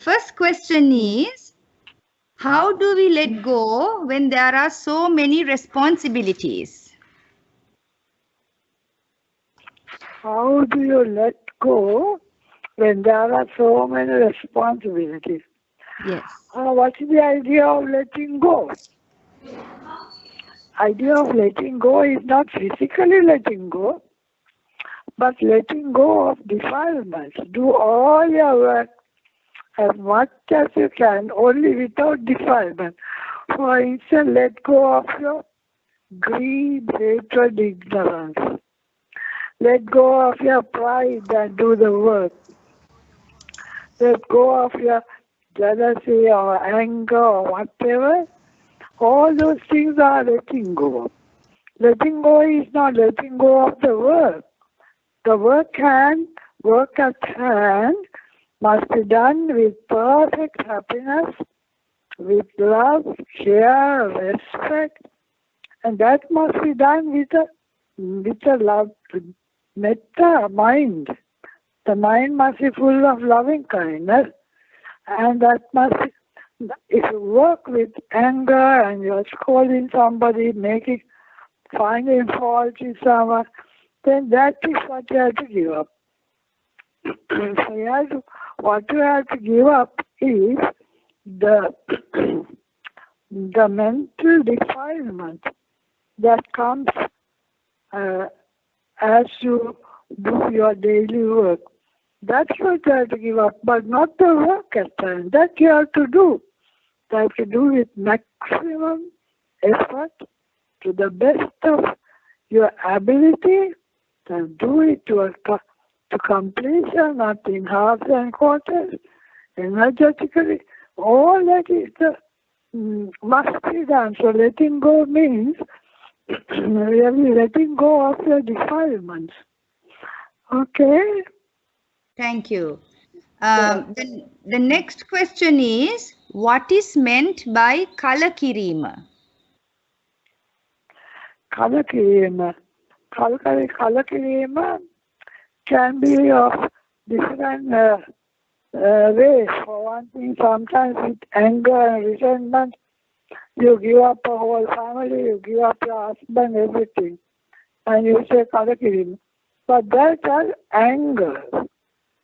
First question is, how do we let go when there are so many responsibilities? How do you let go when there are so many responsibilities? Yes. What's the idea of letting go? Idea of letting go is not physically letting go, but letting go of defilements. Do all your work as much as you can, only without defilement. For instance, let go of your greed, hatred, ignorance. Let go of your pride and do the work. Let go of your jealousy or anger or whatever. All those things are letting go. Letting go is not letting go of the work. The work at hand must be done with perfect happiness, with love, care, respect, and that must be done with a love, metta mind. The mind must be full of loving kindness, and that must be, if you work with anger and you're scolding somebody, finding fault in someone, then that is what you have to give up. So what you have to give up is the the mental defilement that comes as you do your daily work. That's what you have to give up, but not the work at times. That you have to do. You have to do with maximum effort to the best of your ability, and do it to completion, not in halves and quarters, energetically. All that is must be done. So letting go means really letting go of your defilements. Okay? Thank you. The next question is, what is meant by Kalakirima? Kalakirima. Kalakirima can be of different ways. For one thing, sometimes with anger and resentment, you give up a whole family, you give up your husband, everything, and you say Kalakirima. But that's anger,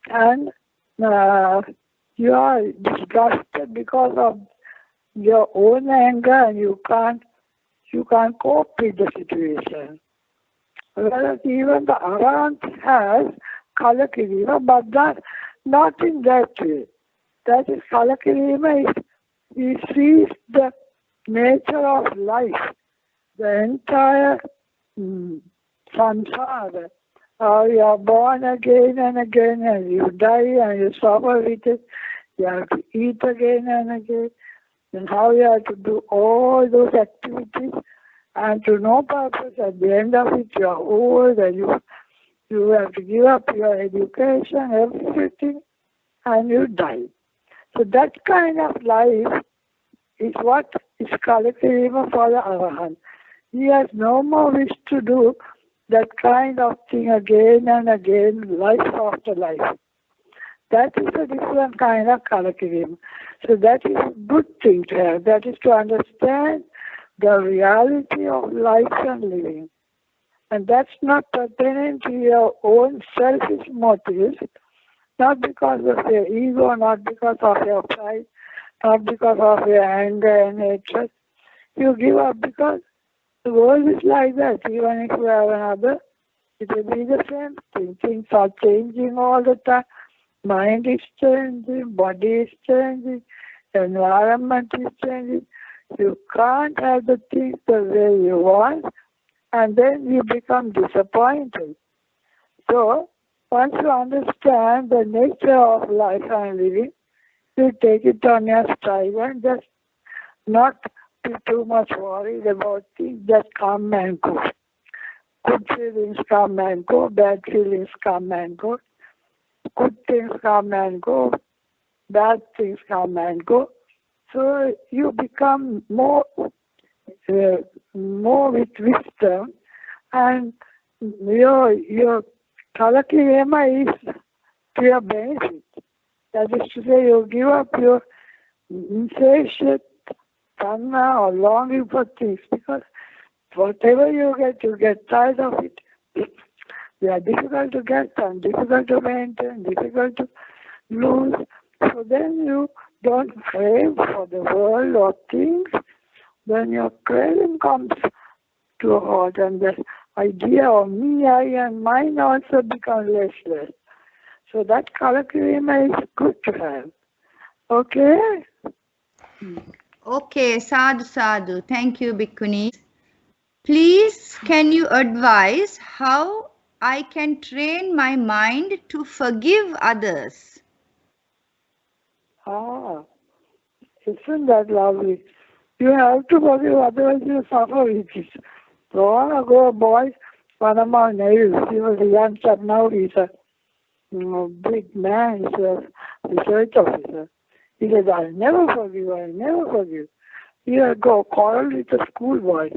and you are disgusted because of your own anger, and you can't cope with the situation. Whereas even the Arahant has Kalakirima, but not in that way. That is Kalakirima he sees the nature of life, the entire samsara. You are born again and again, and you die and you suffer with it. You have to eat again and again. And how you have to do all those activities and to no purpose. At the end of it, you are old and you have to give up your education, everything, and you die. So that kind of life is what is Kalakirima for the Arahant. He has no more wish to do that kind of thing again and again, life after life. That is a different kind of Kalakirima. So that is a good thing to have. That is to understand the reality of life and living. And that's not pertaining to your own selfish motives, not because of your ego, not because of your pride, not because of your anger and hatred. You give up because the world is like that. Even if you have another, it will be the same thing. Things are changing all the time. Mind is changing, body is changing, environment is changing. You can't have the things the way you want, and then you become disappointed. So, once you understand the nature of life and living, you take it on your stride and just not be too much worried about things that come and go. Good feelings come and go, bad feelings come and go. Good things come and go, bad things come and go. So you become more with wisdom, and your Kalakirima is to your benefit. That is to say, you give up your insatiate tanna or longing for things, because whatever you get tired of it. They are difficult to get and difficult to maintain, difficult to lose. So then you don't crave for the world or things. Then your craving comes to a halt, and the idea of me, I, and mine also becomes less. So that Kalakirima is good to have. Okay? Okay, sadhu, sadhu. Thank you, Bhikkhuni. Please, can you advise how I can train my mind to forgive others? Ah, isn't that lovely? You have to forgive, otherwise you suffer with it. Long ago, a boy, one of my neighbors, he was a young chap, now he's a big man, he's a research officer. He said, I'll never forgive. He had go quarrel with a schoolboy.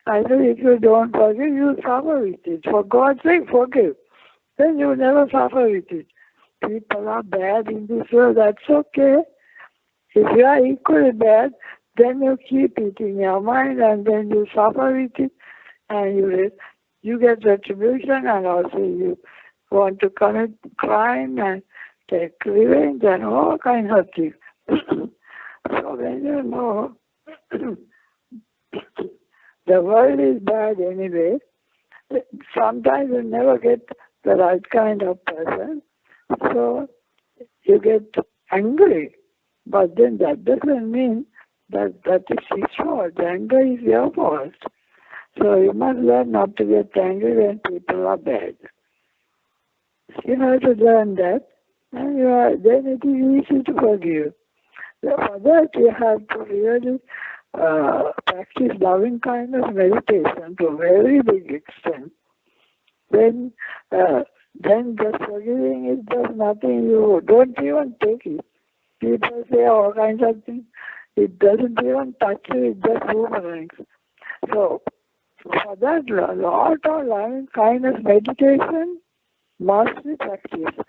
I said, if you don't forgive, you suffer with it. For God's sake, forgive. Then you never suffer with it. People are bad in this world, that's okay. If you are equally bad, then you keep it in your mind and then you suffer with it and you get retribution, and also you want to commit crime and take revenge and all kinds of things. So when you know the world is bad anyway, sometimes you never get the right kind of person, so you get angry. But then that doesn't mean that is his fault. Anger is your fault. So you must learn not to get angry when people are bad. You have to learn that, and then it is easy to forgive. For that, you have to really practice loving kindness meditation to a very big extent. Then just forgiving it does nothing. You don't even take it. People say all kinds of things. It doesn't even touch you, it just boomerangs. So, for that, a lot of loving kindness meditation must be practiced.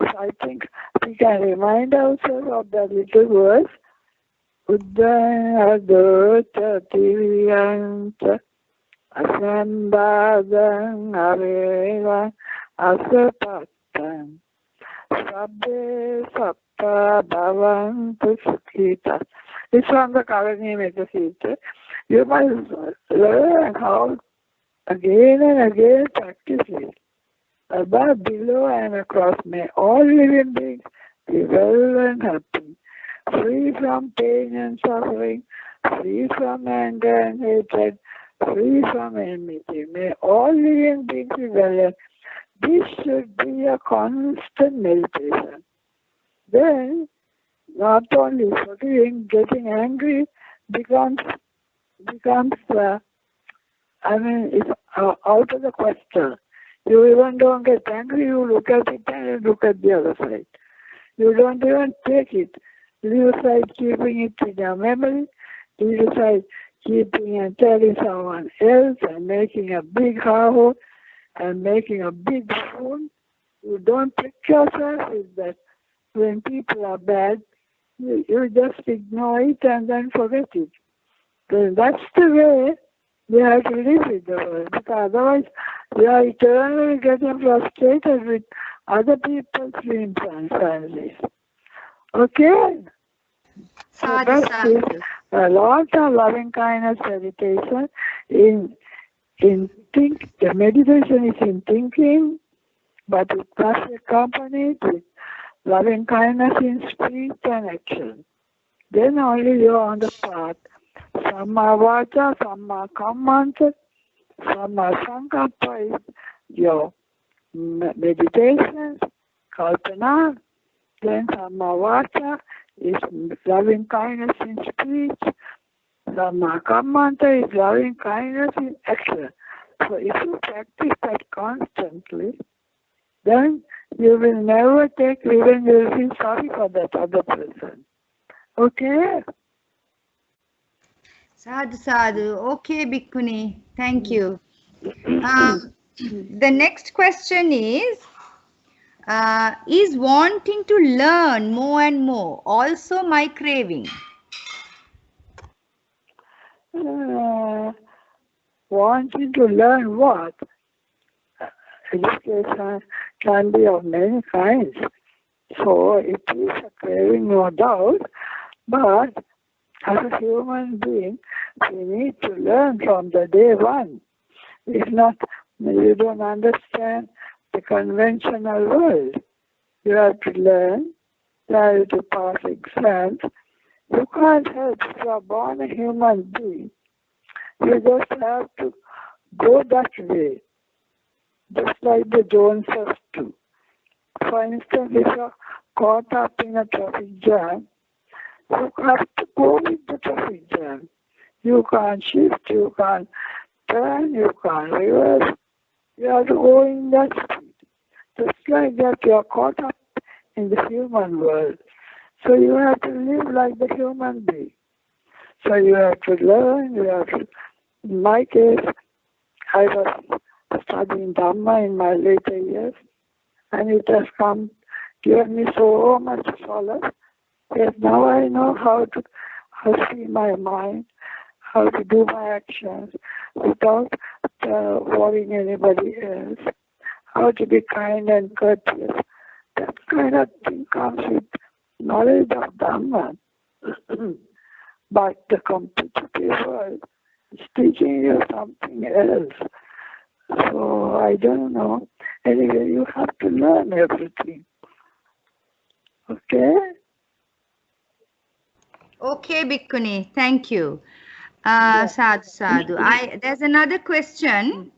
So I think we can remind ourselves of that little verse, Uddhadota Tiriyanta Asambhadang Aveva Asapattam Sabbe Sappa Bhavantu Sukhita. It's from the Kalakirima Sutta. You must learn how again and again practice it. Above, below, and across, may all living beings be well and happy, free from pain and suffering, free from anger and hatred, free from enmity. May all living beings be well. This should be a constant meditation. Then, not only forgiving, getting angry becomes it's out of the question. You even don't get angry, you look at it and you look at the other side. You don't even take it. Leave aside keeping it in your memory. Leave aside keeping and telling someone else and making a big howl and making a big fool. You don't trick yourself with that. When people are bad, you just ignore it and then forget it. Then that's the way we have to live with the world, because otherwise we are eternally getting frustrated with other people's dreams and families. Okay? So Sadhu, that is sadhu. a lot of loving kindness meditation. The meditation is in thinking, but it must be accompanied with loving kindness in speech and action. Then only you are on the path. Samma vacha, samma kammanta, samma sankappa is your meditations, kalpana. Then samma vacha is loving kindness in speech. Samma kammanta is loving kindness in action. So if you practice that constantly, then you will never take revenge. You will feel sorry for that other person. Okay? Sadhu, sadhu. Okay, Bhikkhuni. Thank you. The next question is, Is wanting to learn more and more also my craving? Wanting to learn what? Education can be of many kinds. So it is a craving, no doubt, but as a human being, we need to learn from the day one. If not, you don't understand the conventional world. You have to learn, you have to pass exams. You can't help if you are born a human being. You just have to go that way, just like the Joneses do. For instance, if you are caught up in a traffic jam, you have to go with the traffic jam. You can't shift, you can't turn, you can't reverse. You have to go in that speed. Just like that, you are caught up in the human world. So you have to live like the human being. So you have to learn, you have to, in my case, I was studying Dhamma in my later years, and it has given me so much solace. Yes, now I know how to see my mind, how to do my actions without worrying anybody else, how to be kind and courteous. That kind of thing comes with knowledge of Dhamma. But the competitive world is teaching you something else. So I don't know. Anyway, you have to learn everything. Okay? Okay, Bhikkhuni, thank you. Yeah. Sadhu. There's another question.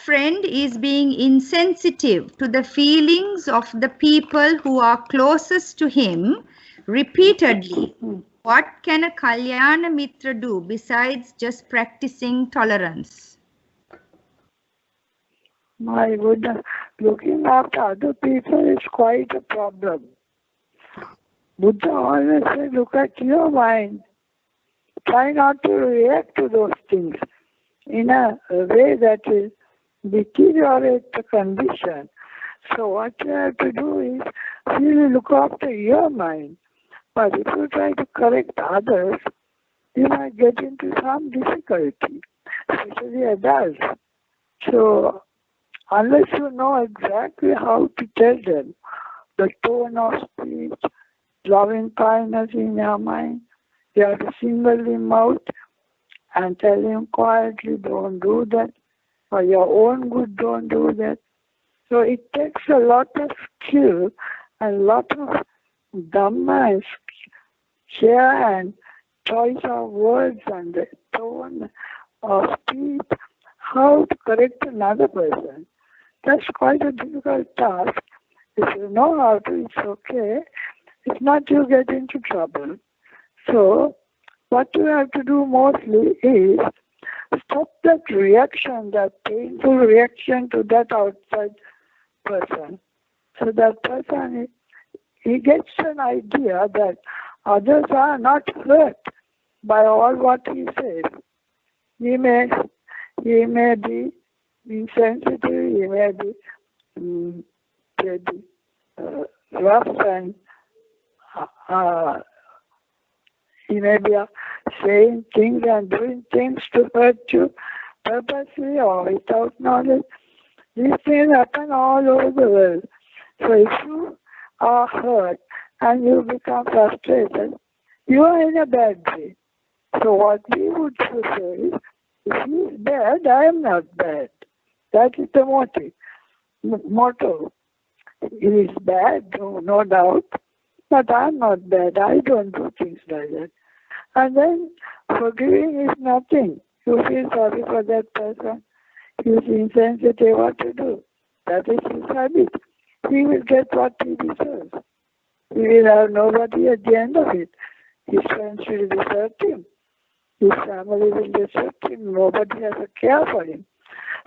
Friend is being insensitive to the feelings of the people who are closest to him repeatedly. What can a Kalyana Mitra do besides just practicing tolerance? My goodness, looking after other people is quite a problem. Buddha always said, look at your mind. Try not to react to those things in a way that will deteriorate the condition. So what you have to do is really look after your mind. But if you try to correct others, you might get into some difficulty, especially adults. So unless you know exactly how to tell them, the tone of speech, loving kindness in your mind, you have to single him out and tell him quietly, don't do that. For your own good, don't do that. So it takes a lot of skill and a lot of Dhamma and care and choice of words and the tone of speech, how to correct another person. That's quite a difficult task. If you know how to, it's okay. If not, you get into trouble. So, what you have to do mostly is stop that reaction, that painful reaction to that outside person. So that person, he gets an idea that others are not hurt by all what he says. He may be insensitive, he may be pretty rough, and he may be saying things and doing things to hurt you purposely or without knowledge. These things happen all over the world. So if you are hurt and you become frustrated, you are in a bad way. So what we would say is, if he is bad, I am not bad. That is the motto. He is bad, no doubt, but I am not bad. I don't do things like that. And then forgiving is nothing. You feel sorry for that person. He is insensitive, what to do? That is his habit. He will get what he deserves. He will have nobody at the end of it. His friends will desert him. His family will desert him. Nobody has a care for him.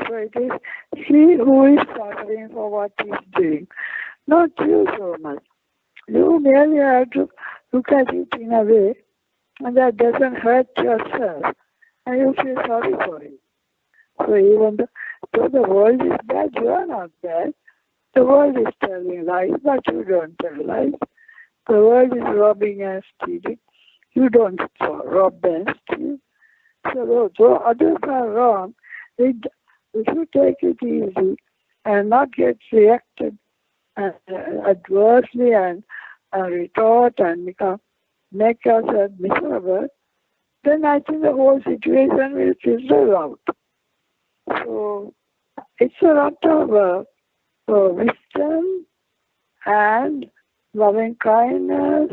So it is he who is suffering for what he is doing, not you so much. You merely have to look at it in a way that doesn't hurt yourself, and you feel sorry for it. So even though the world is bad, you are not bad. The world is telling lies, but you don't tell lies. The world is robbing and stealing. You don't rob and steal. So though others are wrong, if you take it easy and not get reacted adversely and retort and make yourself miserable, then I think the whole situation will fizzle out. So it's a lot of wisdom and loving kindness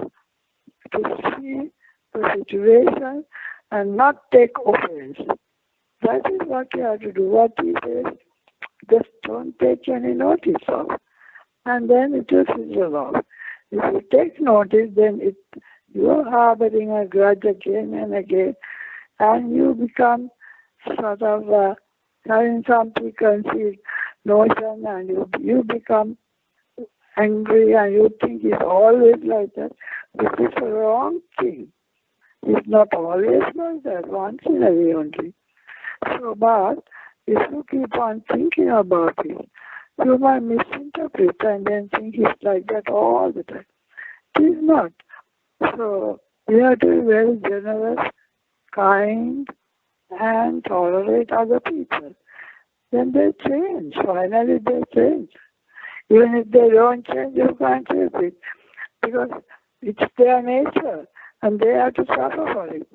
to see the situation and not take offense. That is what you have to do. What he says, just don't take any notice of. And then it will fizzle out. If you take notice, then you are harboring a grudge again and again, and you become sort of having some preconceived notion, and you become angry, and you think it's always like that. This is a wrong thing. It's not always like that, once in a way only. So, but if you keep on thinking about it, you might misinterpret and then think it's like that all the time. It is not. So, we have to be very generous, kind, and tolerate other people. Then they change. Finally, they change. Even if they don't change, you can't change it. Because it's their nature, and they have to suffer for it.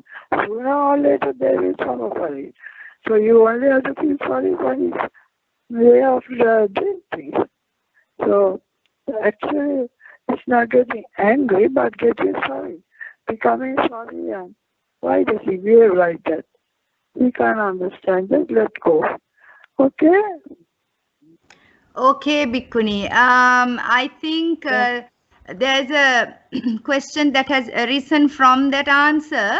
Sooner or later, they will suffer for it. So you only have to feel sorry for his way of doing things. So actually, it's not getting angry, but getting sorry. Becoming sorry, and why does he behave like that? We can't understand. Just let go. Okay? Okay, Bhikkhuni. I think there's a question that has arisen from that answer.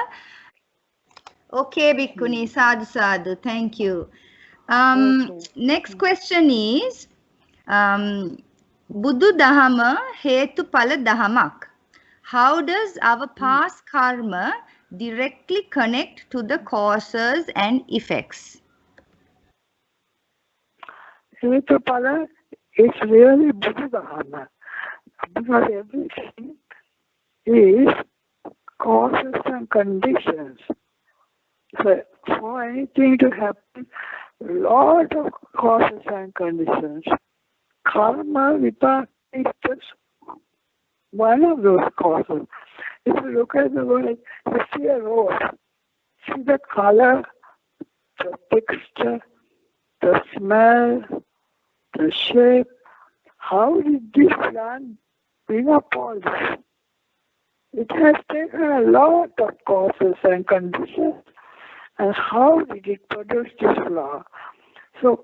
Okay, Bhikkhuni. Sadhu, sadhu. Thank you. Next question is, Buddhu Dahama Hetu Pala Dahamak. How does our past karma directly connect to the causes and effects? Hetu Pala is really Buddha Dahama. Because everything is causes and conditions. So for anything to happen, a lot of causes and conditions. Karma, vipaka is just one of those causes. If you look at the world, you see a rose. See the color, the texture, the smell, the shape. How did this plant bring up all this? It has taken a lot of causes and conditions. And how did it produce this flower? So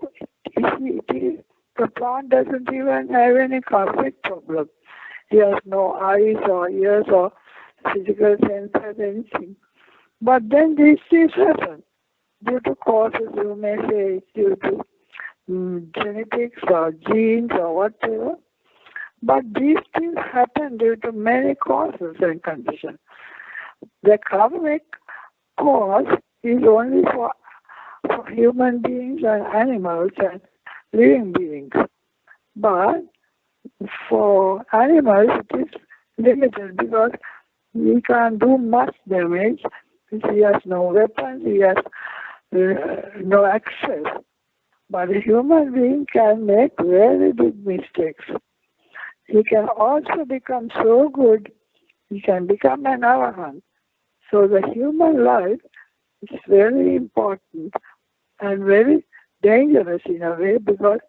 the plant doesn't even have any carpet problem. He has no eyes or ears or physical sense or anything. But then these things happen due to causes. You may say it's due to genetics or genes or whatever. But these things happen due to many causes and conditions. The karmic cause is only for human beings and animals and living beings. But for animals, it is limited because he can't do much damage. He has no weapons, he has no access. But a human being can make very big mistakes. He can also become so good, he can become an arahant. So the human life is very important and very dangerous in a way because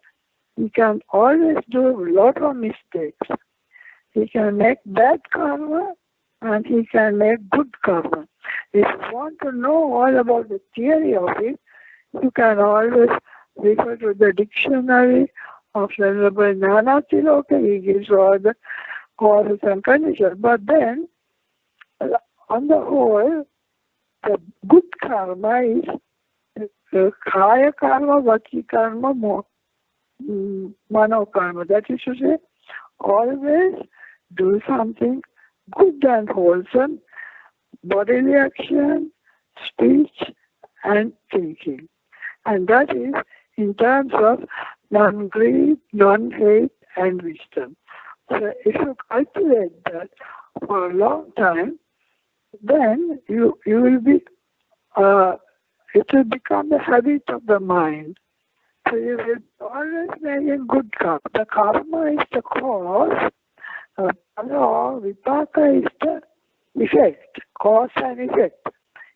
he can always do a lot of mistakes. He can make bad karma and he can make good karma. If you want to know all about the theory of it, you can always refer to the dictionary of Venerable Nyanatiloka. He gives all the causes and conditions. But then, on the whole, the good karma is kaya karma, vaki karma, mano karma. That is to say, always do something good and wholesome, bodily action, speech, and thinking. And that is in terms of non-greed, non-hate, and wisdom. So if you cultivate that for a long time, then you will be, it will become the habit of the mind. So you will always make a good karma. The karma is the cause, vipaka is the effect, cause and effect.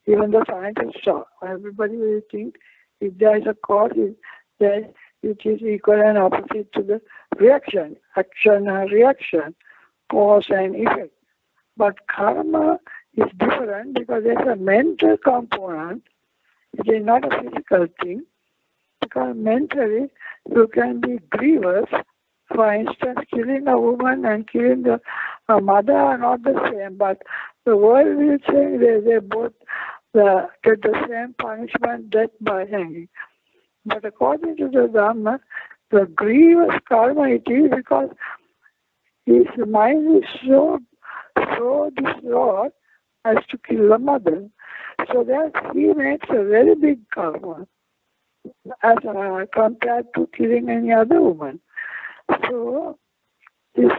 Even the scientists saw. Everybody will think if there is a cause, then it is equal and opposite to the reaction, action and reaction, cause and effect. But karma is different because there's a mental component. It is not a physical thing. Because mentally, you can be grievous. For instance, killing a woman and killing a mother are not the same, but the world will say they both get the same punishment, death by hanging. But according to the Dhamma, the grievous karma it is because his mind is so distraught as to kill the mother. So that he makes a very big karma as compared to killing any other woman. So this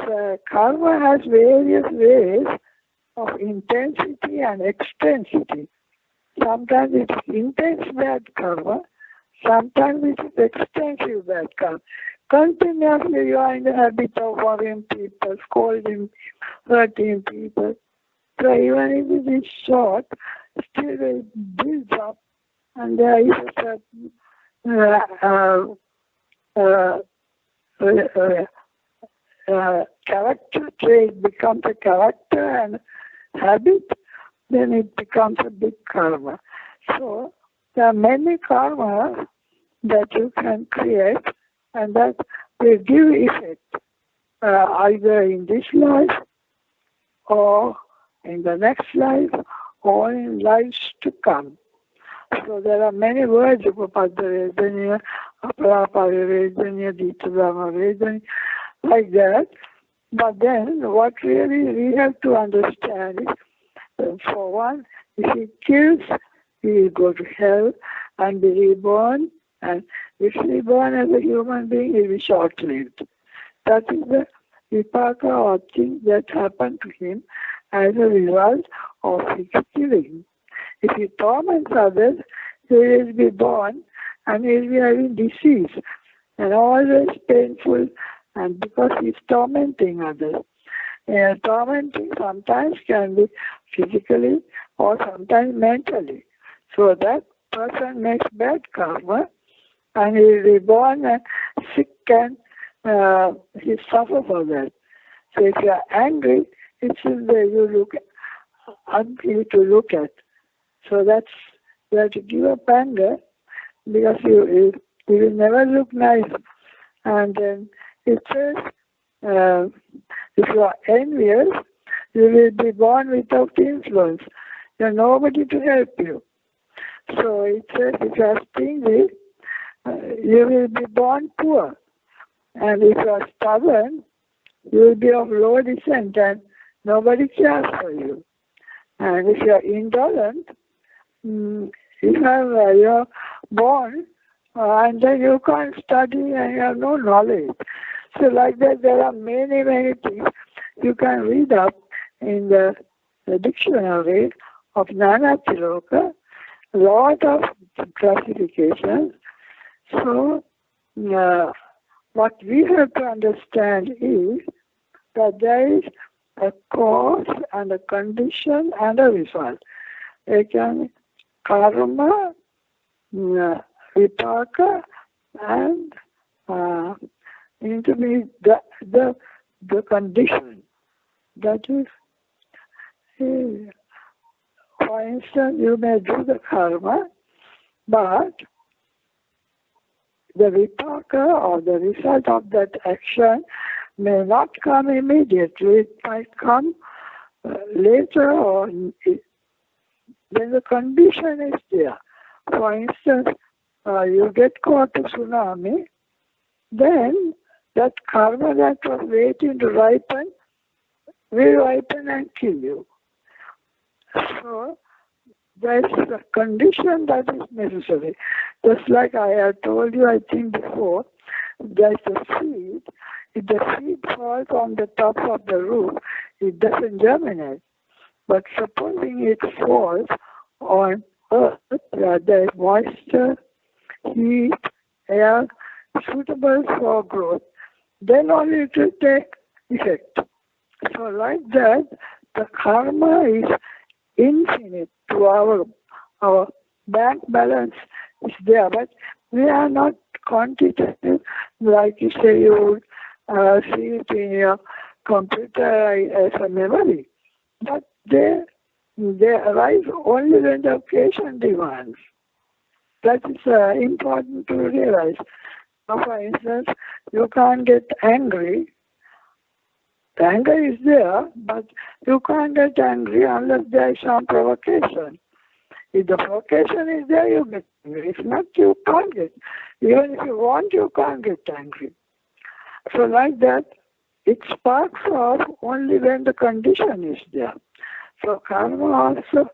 karma has various ways of intensity and extensity. Sometimes it is intense bad karma, sometimes it is extensive bad karma. Continuously you are in the habit of worrying people, scolding, hurting people. So even if it is short, still it builds up and there is a certain character trait becomes a character and habit, then it becomes a big karma. So there are many karmas that you can create and that will give effect either in this life or in the next life or in lives to come. So there are many words, Upapadha-vedanya, Aparapara-vedanya, Ditadhamma-vedanya, like that. But then what really we have to understand is, for one, if he kills, he will go to hell and be reborn. And if he is born as a human being, he will be short-lived. That is the vipaka or thing that happened to him as a result of his killing. If he torments others, he will be born and he will be having disease and always painful, and because he is tormenting others. Tormenting sometimes can be physically or sometimes mentally. So that person makes bad karma and he will be born sick and he suffers for that. So if you are angry, it is you look ugly to look at. So that's, you have to give up anger because you will never look nice. And then it says, if you are envious, you will be born without influence. You have nobody to help you. So it says, if you are stingy, you will be born poor. And if you are stubborn, you will be of low descent and nobody cares for you. And if you are indolent, you're born and then you can't study and you have no knowledge. So like that, there are many, many things you can read up in the dictionary of Nana Tiloka, a lot of classifications. So what we have to understand is that there is a cause and a condition and a result. Again, karma, vipaka, and into the condition. That is, for instance, you may do the karma, but the vipaka or the result of that action may not come immediately. It might come later, or when the condition is there. For instance, you get caught in tsunami, then that karma that was waiting to ripen will ripen and kill you. So there is a condition that is necessary. Just like I had told you, I think before, there is a seed. If the seed falls on the top of the roof, it doesn't germinate. But supposing it falls on earth where there is moisture, heat, air suitable for growth, then only it will take effect. So like that, the karma is infinite to our bank balance is there, but we are not quantitative like you say you see it in your computer as a memory. But they arise only when the occasion demands. That is important to realize. Now, for instance, you can't get angry. The anger is there, but you can't get angry unless there is some provocation. If the provocation is there, you get angry. If not, you can't get. Even if you want, you can't get angry. So like that, it sparks off only when the condition is there. So karma also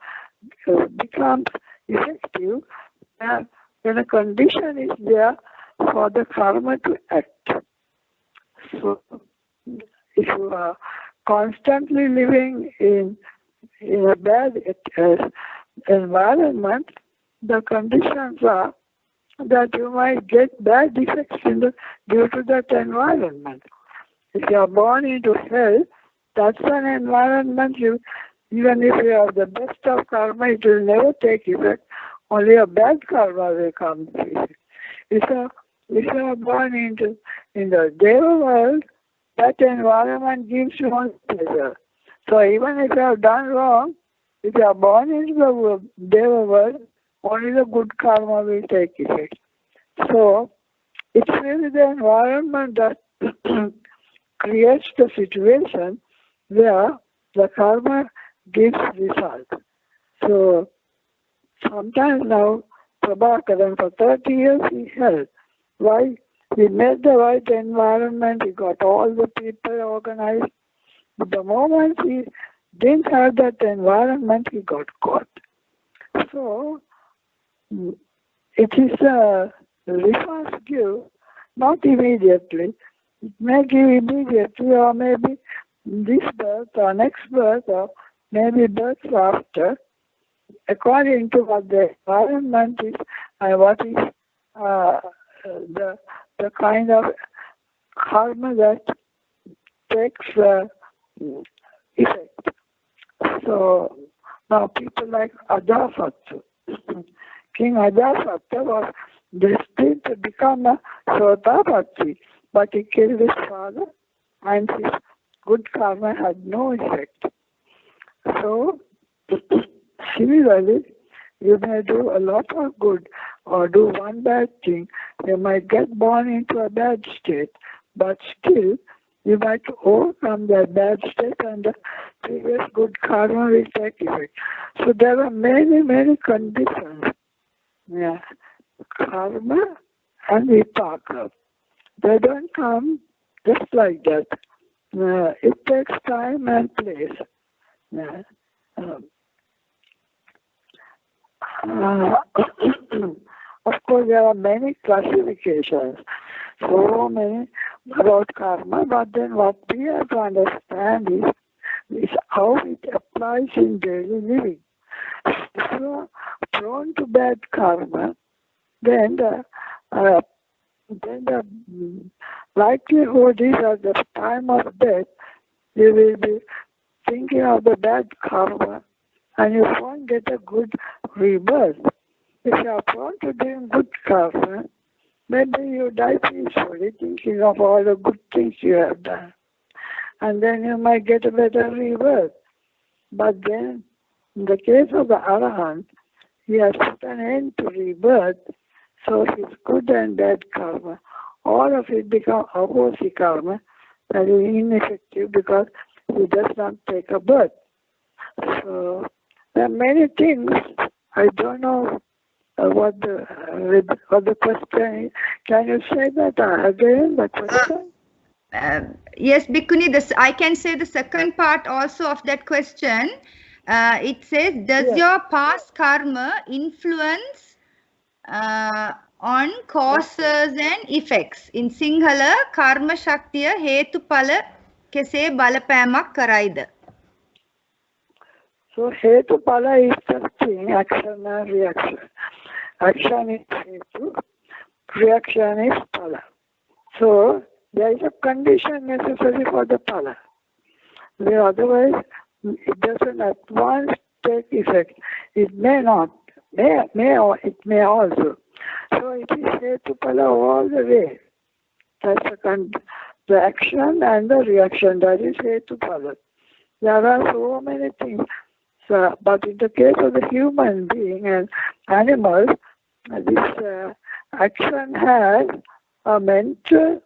becomes effective when a condition is there for the karma to act. So if you are constantly living in a bad environment, the conditions are that you might get bad effects due to that environment. If you are born into hell, that's an environment even if you have the best of karma, it will never take effect. Only a bad karma will come to effect. If you are born in the Deva world, that environment gives you only pleasure. So even if you have done wrong, if you are born into the Deva world, only the good karma will take effect. So it's really the environment that creates the situation where the karma gives result. So sometimes now, Prabhakaran for 30 years he held. Why? He made the right environment, he got all the people organized. But the moment he didn't have that environment, he got caught. So it is a reverse give, not immediately. It may give immediately, or maybe this birth or next birth, or maybe birth after, according to what the environment is and what is the kind of karma that takes effect. So now people like Ajasattu, King Ajasattu was destined to become a Sotapatti, but he killed his father and his good karma had no effect. So similarly, you may do a lot of good or do one bad thing. You might get born into a bad state, but still you might overcome that bad state and the previous good karma will take effect. So there are many, many conditions. Yeah. Karma and vipaka. They don't come just like that. It takes time and place. Yeah. Of course, there are many classifications, so many about karma, but then what we have to understand is how it applies in daily living. If you are prone to bad karma, then the likelihood is at the time of death, you will be thinking of the bad karma and you won't get a good rebirth. If you are prone to doing good karma, maybe you die peacefully thinking of all the good things you have done. And then you might get a better rebirth. But then, in the case of the Arahant, he has put an end to rebirth, so his good and bad karma, all of it become opposite karma, that is ineffective because he does not take a birth. So there are many things. I don't know what the question is. Can you say that again, the question? Yes, Bhikkhuni, I can say the second part also of that question. It says, does your past karma influence on causes and effects. In Sinhala, karma shaktiya hetupala kese balapෑමක් කරයිද? So hetupala is the thing, action and reaction. Action is hetu, reaction is pala. So there is a condition necessary for the pala. Otherwise, it doesn't at once take effect. It may not, it may also. So it is hetupala all the way. That's the action and the reaction. That is hetupala. There are so many things. So, but in the case of the human being and animals, this action has a mental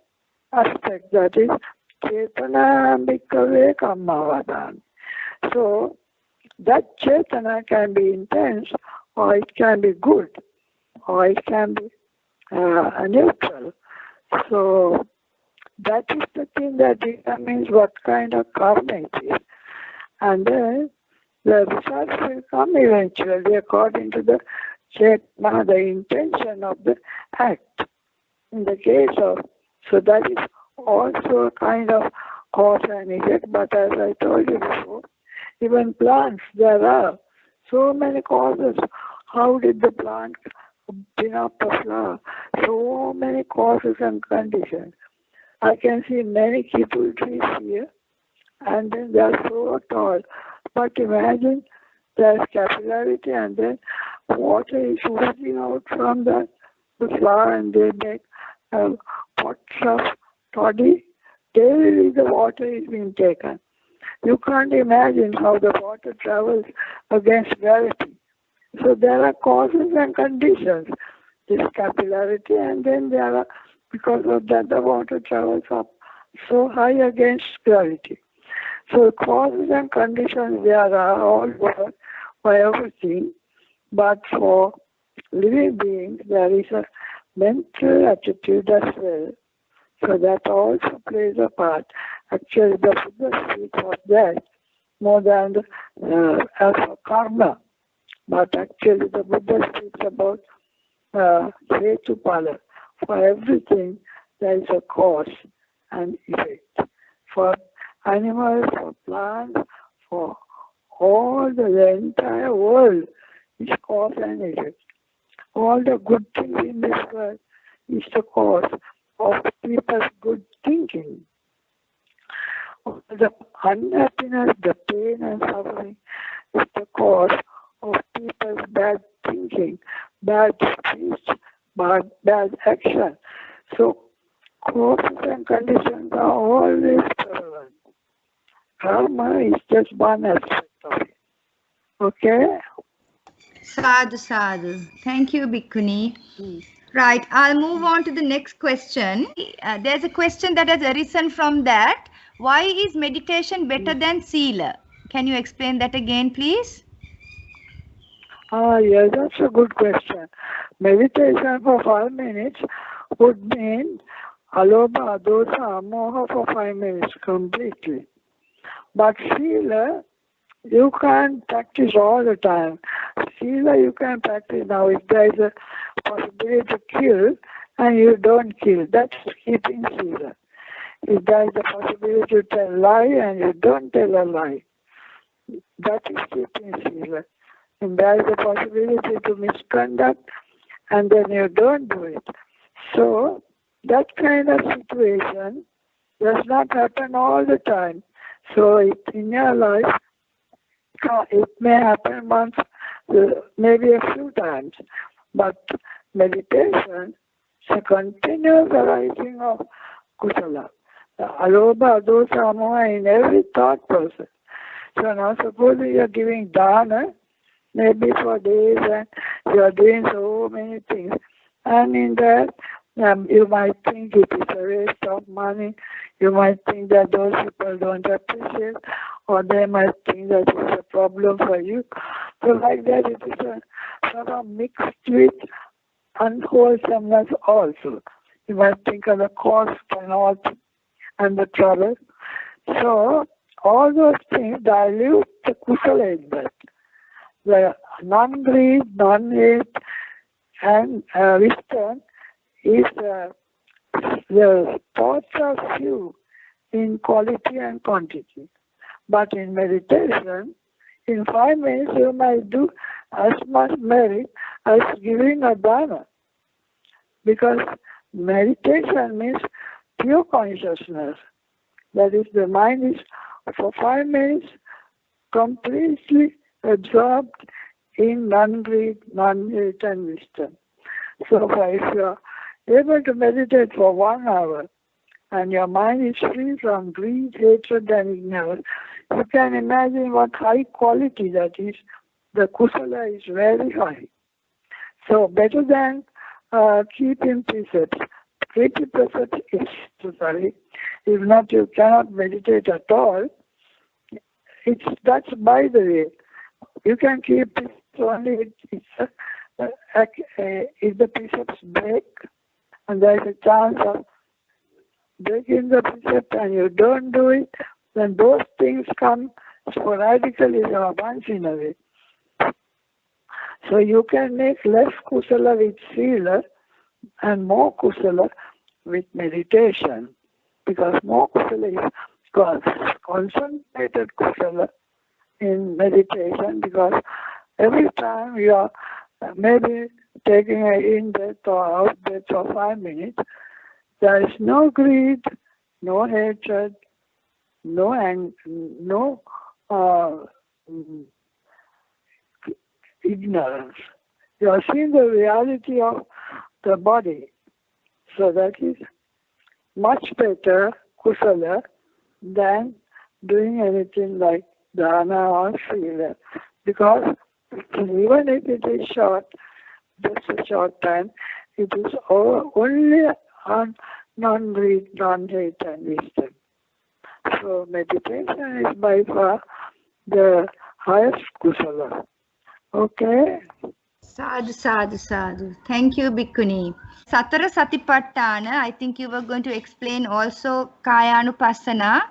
aspect, that is chetana bhikkhave kammavadana. So that chetana can be intense, or it can be good, or it can be neutral. So that is the thing that determines what kind of karma it is. And then the results will come eventually according to the chetana, the intention of the act. In the case of, so that is also a kind of cause and effect, but as I told you before, even plants, there are so many causes. How did the plant bring up a flower? So many causes and conditions. I can see many kipul trees here, and then they are so tall. But imagine there's capillarity, and then water is oozing out from the flower, and they make pots of toddy. Daily the water is being taken. You can't imagine how the water travels against gravity. So there are causes and conditions. This capillarity, and then there are, because of that, the water travels up so high against gravity. So causes and conditions there are all over for everything, but for living beings there is a mental attitude as well. So that also plays a part. Actually, the Buddha speaks of that more than as for karma. But actually, the Buddha speaks about hetupala. For everything, there is a cause and effect. For animals, for plants, for all the entire world is cause and effect. All the good things in this world is the cause of people's good thinking. All the unhappiness, the pain and suffering is the cause of people's bad thinking, bad speech, bad action. So causes and conditions are always prevalent. Karma is just one aspect of it. Okay? Sadhu, sadhu. Thank you, Bhikkhuni. Right, I'll move on to the next question. There's a question that has arisen from that. Why is meditation better than sila? Can you explain that again, please? Yes, that's a good question. Meditation for 5 minutes would mean alobha, adosa, amoha for 5 minutes completely. But sila, you can't practice all the time. Sila you can practice now. If there is a possibility to kill and you don't kill, that's keeping sila. If there is a possibility to tell a lie and you don't tell a lie, that is keeping sila. And there is a possibility to misconduct and then you don't do it. So that kind of situation does not happen all the time. So in your life, it may happen once, maybe a few times. But meditation is a continuous arising of kusala. The alobha, adosa, amoha in every thought process. So now suppose you are giving dana, maybe for days, and you are doing so many things. And in that, you might think it is a waste of money. You might think that those people don't appreciate, or they might think that it's a problem for you. So like that, it is a sort of mixed with unwholesomeness also. You might think of the cost and all, and the trouble. So all those things dilute the kusala in that. The non-greed, non-hate, and wisdom is the thoughts are few in quality and quantity. But in meditation, in 5 minutes you might do as much merit as giving a dana. Because meditation means pure consciousness. That is, the mind is for 5 minutes completely absorbed in non-greed, non-hate and wisdom. So if you are able to meditate for 1 hour and your mind is free from greed, hatred and ignorance, you can imagine what high quality that is. The kusala is very high. So better than keeping precepts. Keeping precepts is necessary. If not, you cannot meditate at all. That's by the way. You can keep it only if the precepts break, and there is a chance of breaking the precept and you don't do it, then those things come sporadically or once in a way. So you can make less kusala with sila and more kusala with meditation, because more kusala is concentrated kusala in meditation, because every time you are maybe taking an in-breath or out-breath for 5 minutes, there is no greed, no hatred, no ignorance. You are seeing the reality of the body. So that is much better kusala than doing anything like dana or sila. Because even if it is short, just a short time, it is only on non-greed, non-hate and wisdom. So meditation is by far the highest kusala. Okay? Sadhu, sadhu, sadhu. Thank you, Bhikkhuni. Satara Satipatthana, I think you were going to explain also Kayanupassana.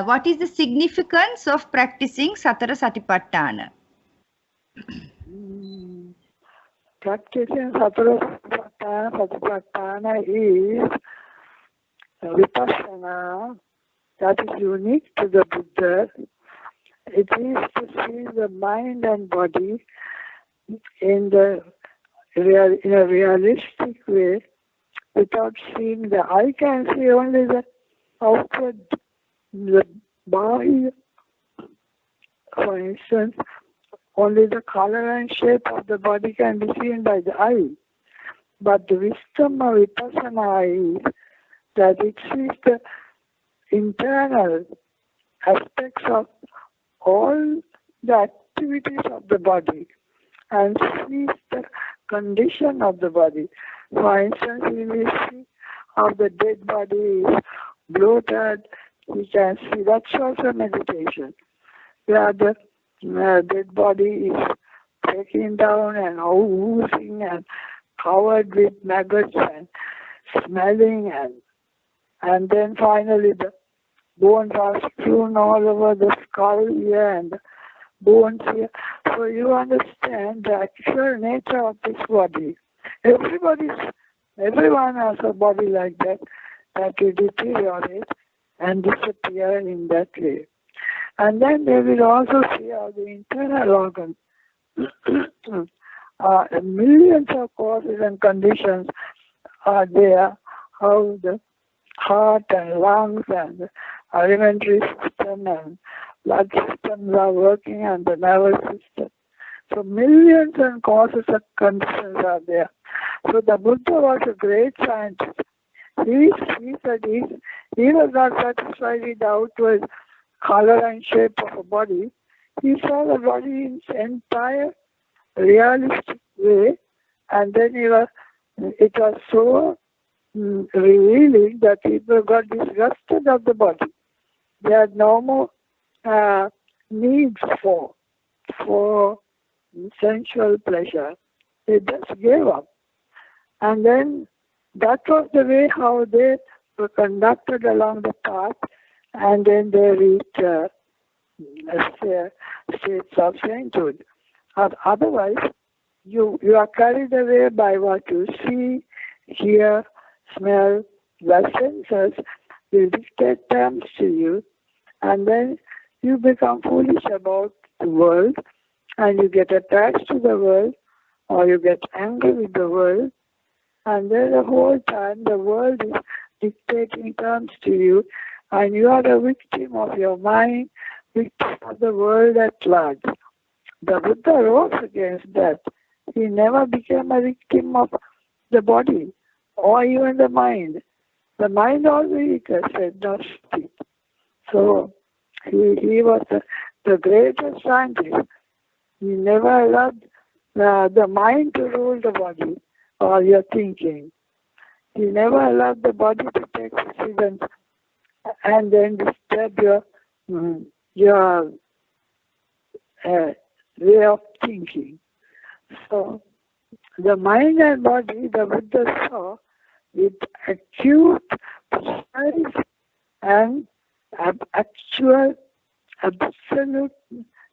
What is the significance of practicing Satara Satipatthana? Practicing Satara Satipatthana is vipassana that is unique to the Buddha. It is to see the mind and body in a realistic way, without seeing the eye can see only the outward, the body. For instance, only the color and shape of the body can be seen by the eye. But the wisdom of vipassana is that it sees the internal aspects of all the activities of the body and sees the condition of the body. For instance, we will see how the dead body is bloated. We can see that's also meditation, where the dead body is breaking down and oozing and covered with maggots and smelling, and then finally the bones are strewn all over the skull here and the bones here. So you understand the actual nature of this body. Everyone has a body like that will deteriorate and disappear in that way. And then they will also see how the internal organs, millions of causes and conditions are there, how the heart and lungs and the alimentary system and blood systems are working and the nervous system. So millions and causes and conditions are there. So the Buddha was a great scientist. He said he was not satisfied with the outward color and shape of a body. He saw the body in its entire realistic way, and then it was so revealing that people got disgusted of the body. They had no more needs for sensual pleasure. They just gave up. And then that was the way how they were conducted along the path, and then they reached states of sainthood. Otherwise, you are carried away by what you see, hear, smell. The senses will dictate terms to you, and then you become foolish about the world, and you get attached to the world, or you get angry with the world, and then the whole time the world is dictating terms to you, and you are a victim of your mind, victim of the world at large. The Buddha rose against that. He never became a victim of the body or even the mind. The mind always said not speak. So he was the greatest scientist. He never allowed the mind to rule the body or your thinking. He never allowed the body to take precedence and then disturb your way of thinking. So the mind and body, the Buddha saw with acute, precise, and actual, absolute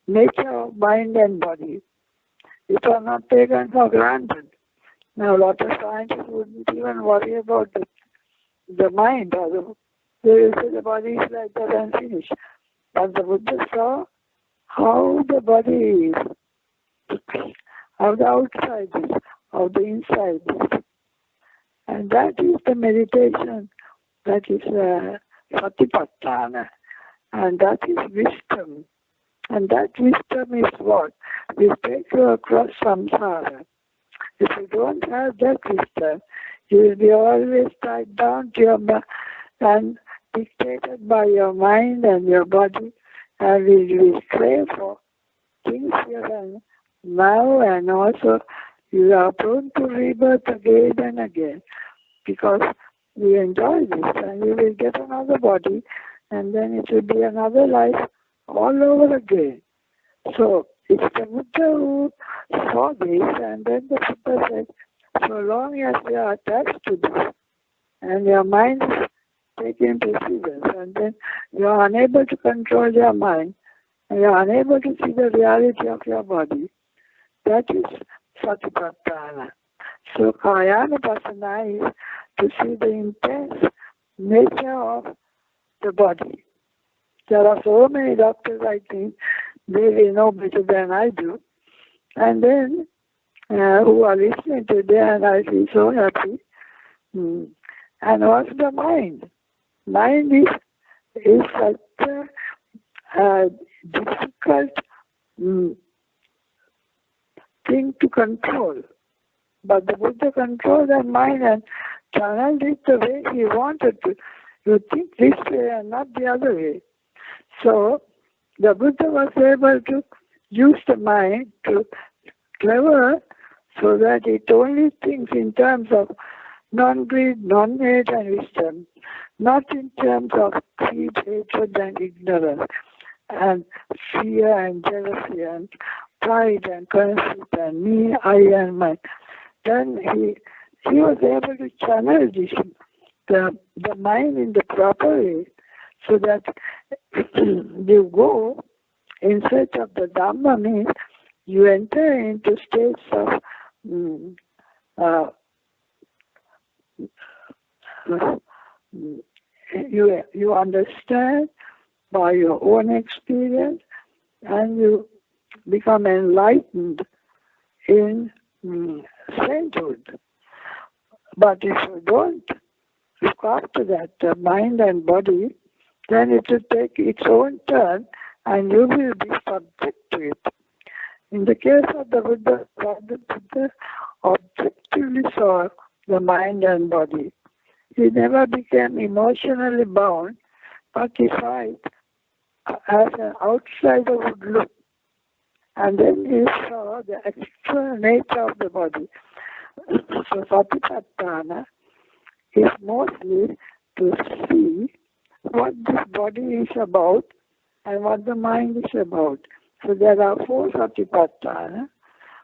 nature of mind and body. It was not taken for granted. Now, a lot of scientists wouldn't even worry about the mind, or they will say the body is like that and finished. But the Buddha saw how the body is, how the outside is, how the inside is. And that is the meditation, that is Satipatthana, and that is wisdom. And that wisdom is what will take you across samsara. If you don't have that wisdom, you will be always tied down to your and dictated by your mind and your body, and will crave for things here and now, and also you are prone to rebirth again and again, because you enjoy this, and you will get another body, and then it will be another life all over again. So it's the Buddha who saw this, and then the Buddha said, so long as you are attached to this, and your mind is taking precedence, and then you are unable to control your mind, and you are unable to see the reality of your body, that is Satipatthana. So Kayanupassana is to see the intense nature of the body. There are so many doctors, I think, they will know better than I do. And then, who are listening today, and I feel so happy. And also the mind. Mind is such a difficult thing to control. But the Buddha controlled the mind and channeled it the way he wanted to. You think this way and not the other way. So the Buddha was able to use the mind to clever so that it only thinks in terms of non-greed, non-hate and wisdom, not in terms of greed, hatred and ignorance, and fear and jealousy and pride and conceit and me, I and mine. Then he was able to channel this, the mind in the proper way, so that you go in search of the Dhamma, means you enter into states of you understand by your own experience, and you become enlightened in sainthood. But if you don't look after that mind and body, then it will take its own turn and you will be subject to it. In the case of the Buddha objectively saw the mind and body. He never became emotionally bound, but he saw it as an outsider would look. And then he saw the actual nature of the body. So Satipatthana is mostly to see what this body is about and what the mind is about. So there are 4 Satipatthana.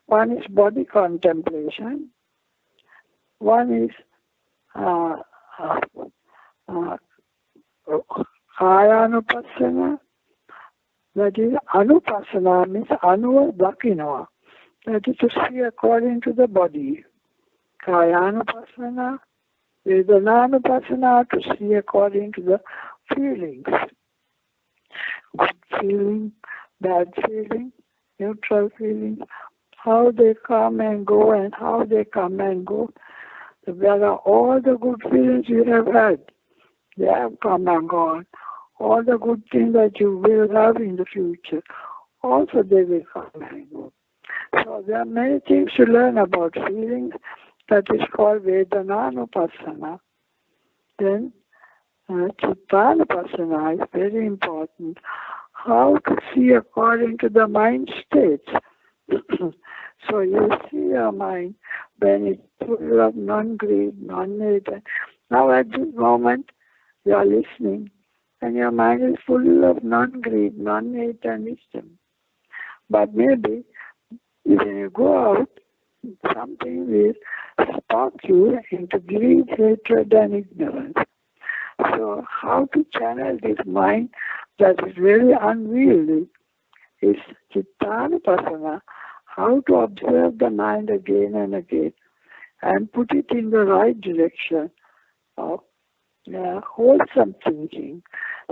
One is body contemplation. One is Kayanupassana. That is Anupassana, means Anuva Dakinawa. that is to see according to the body. Kayanupassana, Vedananupassana, to see according to the feelings. Good feeling, bad feeling, neutral feeling, how they come and go and how they come and go. There are all the good feelings you have had. They have come and gone. All the good things that you will have in the future, also they will come and go. So there are many things to learn about feelings. That is called Vedananupassana. Then Chittanupassana is very important. How to see according to the mind states. So you see your mind when it's full of non-greed, non-hate. Now at this moment you are listening and your mind is full of non-greed, non-hate and wisdom. But maybe when you go out, something will spark you into greed, hatred and ignorance. So how to channel this mind that is very unwieldy is Chittanupassana. How to observe the mind again and again and put it in the right direction of wholesome thinking.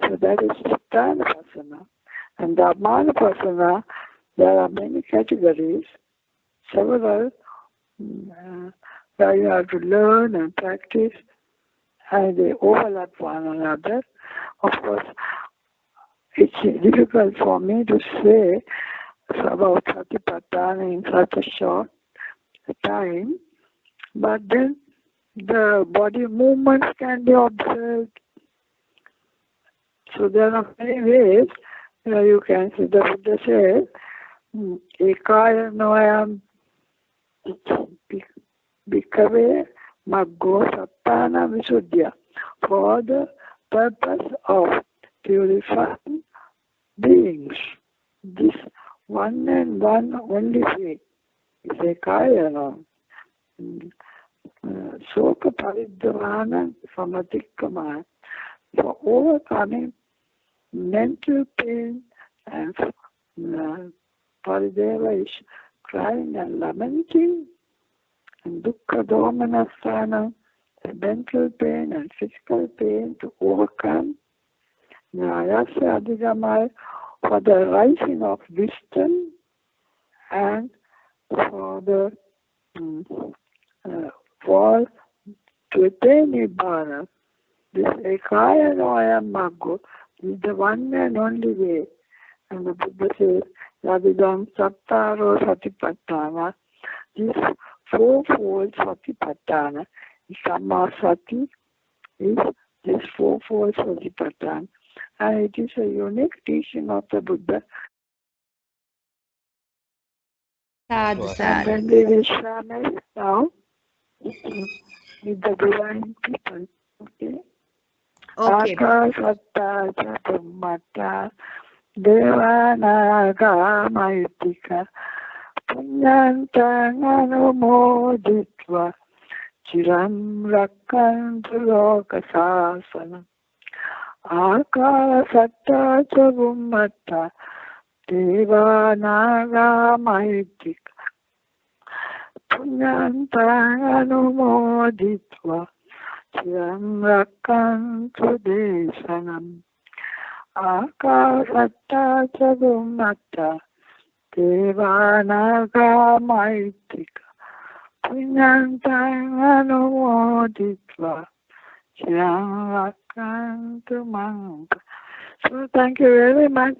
So that is Chittanupassana. And Dhammanupassana, there are many categories, several, where you have to learn and practice, and they overlap one another. Of course, it's difficult for me to say about Satipatthana in such a short time, but then the body movements can be observed. So there are many ways you can see. The Buddha says, Ekaya noyam bhikkhave maggo sattana visuddhya, for the purpose of purifying beings. This one and one only way is Ekaya no. Soka paridhavana samatikkama, for overcoming mental pain and parideva is crying and lamenting, and dukkha domanasthana, the mental pain and physical pain to overcome. Nyayasya adhigamaya, for the rising of wisdom and for the for to attain Nibbana. This Ekaya noyam maggo is the one and only way. And the Buddha says, Yadidam Satara Satipatthana, this fourfold Satipatthana, Sammasati is this fourfold Satipatthana. And it is a unique teaching of the Buddha. Sadhu, sadhu. And then we will share now with the divine people. Okay? Okay. Satara Satipatthana, Devanaga Maitika, Punyantang Anumoditva, Chiram Rakkantu Lokasasana, Akala Satta Chabumata, Devanaga Maitika, Punyantang Anumoditva, Chiram Rakkantu Desanam, Akasatta Chagumata, Devanaga Maitika, Punyantang Anumoditva, Chiram Rakkantu Manka. So thank you very much.